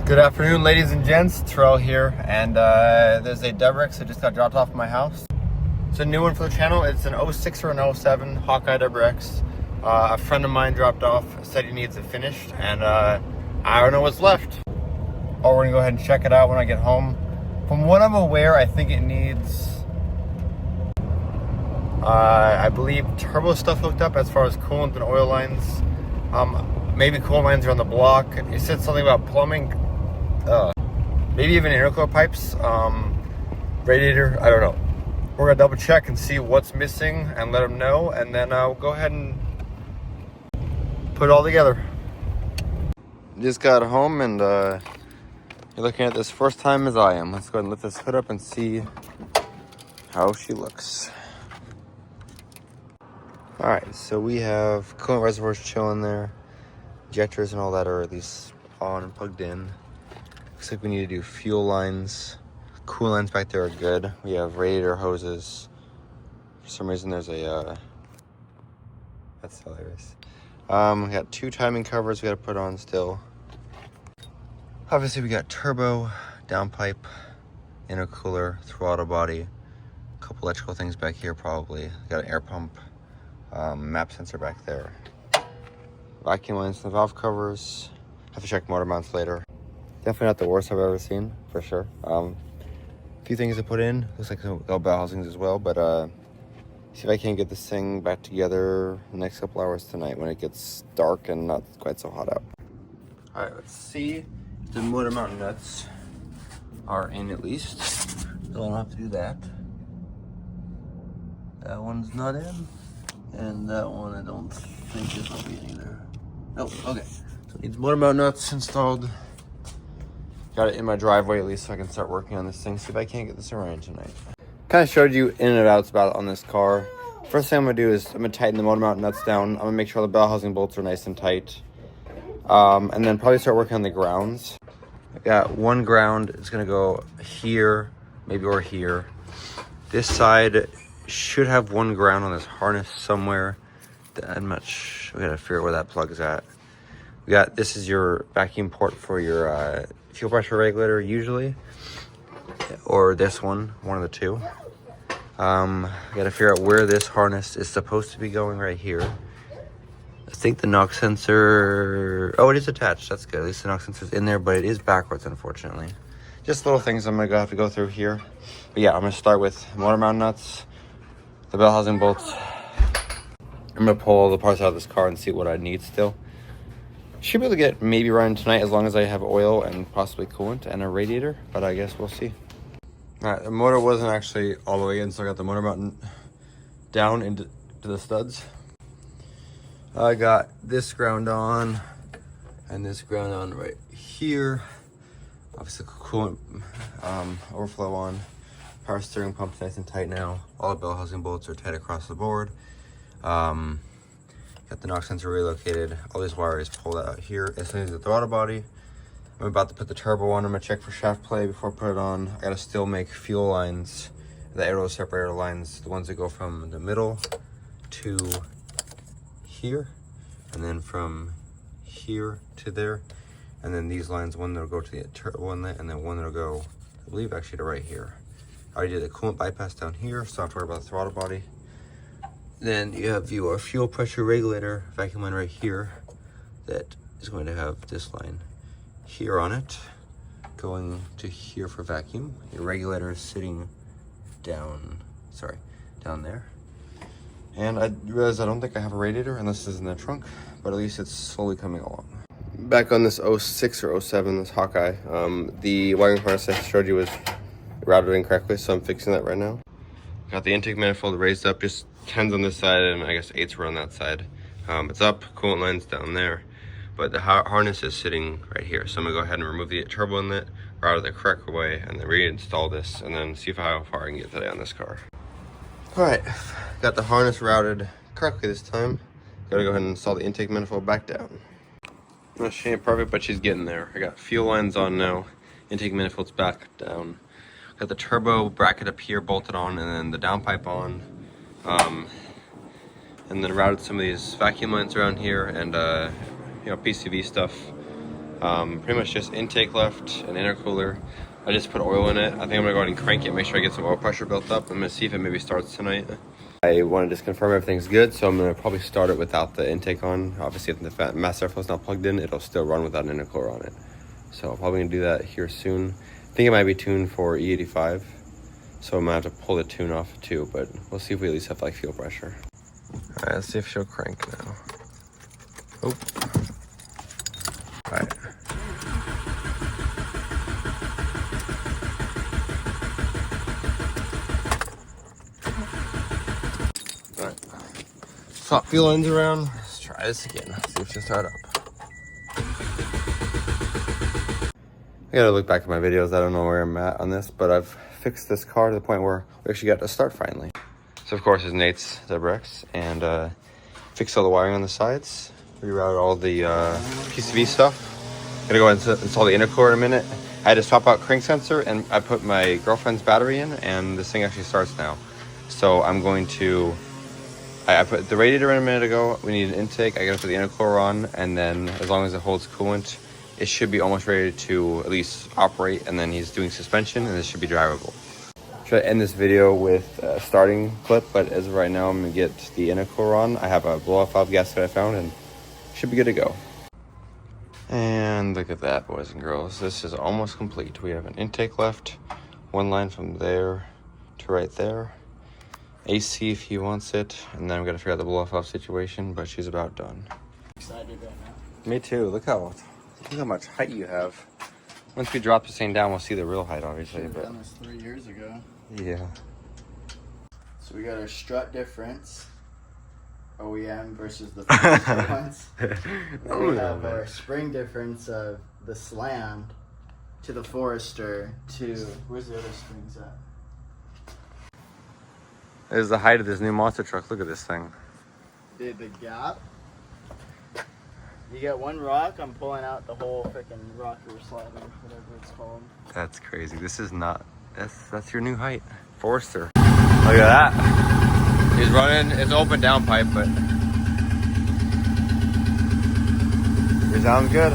Good afternoon, ladies and gents. Terrell here, and there's a Dubrex that just got dropped off at my house. It's a new one for the channel. It's an 06 or an 07 Hawkeye Dubrex. A friend of mine dropped off, said he needs it finished, and I don't know what's left. Oh, we're gonna go ahead and check it out when I get home. From what I'm aware, I think it needs, I believe, turbo stuff hooked up as far as coolant and oil lines. Maybe coolant lines are on the block. He said something about plumbing. Maybe even intercooler pipes, radiator, I don't know. We're gonna double check and see what's missing and let them know, and then we'll go ahead and put it all together. Just got home and you're looking at this first time as I am. Let's go ahead and lift this hood up and see how she looks. All right, so we have coolant reservoirs chilling there. Injectors and all that are at least on and plugged in. Looks like we need to do fuel lines. Coolants back there are good. We have radiator hoses. For some reason there's a, that's hilarious. We got 2 timing covers we gotta put on still. Obviously we got turbo, downpipe, intercooler, throttle body, a couple electrical things back here probably. Got an air pump, map sensor back there. Vacuum lines and the valve covers. Have to check motor mounts later. Definitely not the worst I've ever seen, for sure. A few things to put in. Looks like some bell housings as well, but see if I can get this thing back together the next couple hours tonight when it gets dark and not quite so hot out. All right, let's see if the motor mount nuts are in at least. Don't have to do that. That one's not in, and that one I don't think is will be in either. Nope. Okay. So it needs motor mount nuts installed. Got it in my driveway at least so I can start working on this thing. See if I can't get this around tonight. Kind of showed you in and outs about it on this car. First thing I'm gonna do is I'm gonna tighten the motor mount nuts down. I'm gonna make sure the bell housing bolts are nice and tight. And then probably start working on the grounds. I got one ground. It's gonna go here, maybe or here. This side should have one ground on this harness somewhere. I'm not sure. We gotta figure out where that plug is at. We got, this is your vacuum port for your fuel pressure regulator usually, or this one of the two. Gotta figure out where this harness is supposed to be going right here. I think the knock sensor, oh, it is attached, that's good. At least the knock sensor's in there, but it is backwards, unfortunately. Just little things I'm gonna have to go through here. But yeah, I'm gonna start with motor mount nuts, the bell housing bolts. I'm gonna pull all the parts out of this car and see what I need still. Should be able to get maybe running tonight as long as I have oil and possibly coolant and a radiator, but I guess we'll see. All right, the motor wasn't actually all the way in, so I got the motor mount down into the studs. I got this ground on and this ground on right here. Obviously coolant overflow on. Power steering pump's nice and tight now. All the bell housing bolts are tight across the board. Got the knock sensor relocated. All these wires pulled out here. As soon as the throttle body, I'm about to put the turbo on. I'm gonna check for shaft play before I put it on. I gotta still make fuel lines, the aero separator lines, the ones that go from the middle to here, and then from here to there, and then these lines, one that'll go to the turbo inlet, and then one that'll go, I believe, actually to right here. I already did the coolant bypass down here, so I don't have to worry about the throttle body. Then you have your fuel pressure regulator vacuum line right here that is going to have this line here on it, going to here for vacuum. Your regulator is sitting down there. And I realized I don't think I have a radiator unless this is in the trunk, but at least it's slowly coming along. Back on this 06 or 07, this Hawkeye, the wiring harness I showed you was routed incorrectly, so I'm fixing that right now. Got the intake manifold raised up, just 10s on this side and I guess 8s were on that side. It's up, coolant line's down there, but the harness is sitting right here. So I'm gonna go ahead and remove the turbo inlet, route it the correct way, and then reinstall this, and then see how far I can get today on this car. All right, got the harness routed correctly this time. Gotta go ahead and install the intake manifold back down. She ain't perfect, but she's getting there. I got fuel lines on now, intake manifold's back down. Got the turbo bracket up here bolted on, and then the downpipe on. And then routed some of these vacuum lines around here and PCV stuff Pretty much just intake left, an intercooler. I just put oil in it. I think I'm gonna go ahead and crank it, make sure I get some oil pressure built up. I'm gonna see if it maybe starts tonight. I want to just confirm everything's good, so I'm gonna probably start it without the intake on. Obviously, if the master airflow's not plugged in, it'll still run without an intercooler on it. So I'm probably gonna do that here soon. I think it might be tuned for E85, so I'm gonna have to pull the tune off too, but we'll see if we at least have like fuel pressure. All right, let's see if she'll crank now. Oh. All right. All right. Swap fuel lines around. Let's try this again. See if she'll start up. I gotta look back at my videos. I don't know where I'm at on this, but I've fixed this car to the point where we actually got to start finally. So of course is Nate's Debrex, and fixed all the wiring on the sides, rerouted all the PCV stuff. Gonna go install the intercooler in a minute. I had to swap out crank sensor, and I put my girlfriend's battery in, and this thing actually starts now. So I'm going to, I put the radiator in a minute ago. We need an intake. I gotta put the intercooler on, and then as long as it holds coolant, it should be almost ready to at least operate, and then he's doing suspension, and this should be drivable. Try to end this video with a starting clip, but as of right now, I'm gonna get the intercooler on. I have a blow-off valve gasket I found, and should be good to go. And look at that, boys and girls. This is almost complete. We have an intake left, one line from there to right there. AC if he wants it, and then we gotta figure out the blow-off valve situation, but she's about done. Excited right now. Me too. Look how much height you have. Once we drop this thing down, we'll see the real height, obviously. Should've But done this 3 years ago. yeah. So we got our strut difference, OEM versus the Forester ones. Then we have our spring difference of the slammed to the Forester to, where's the other springs at? There's the height of this new monster truck. Look at this thing. Dude, the gap. You get one rock, I'm pulling out the whole freaking rocker slider, whatever it's called. That's crazy. This is not, that's your new height. Forester. Look at that. He's running, it's open down pipe, but it sounds good.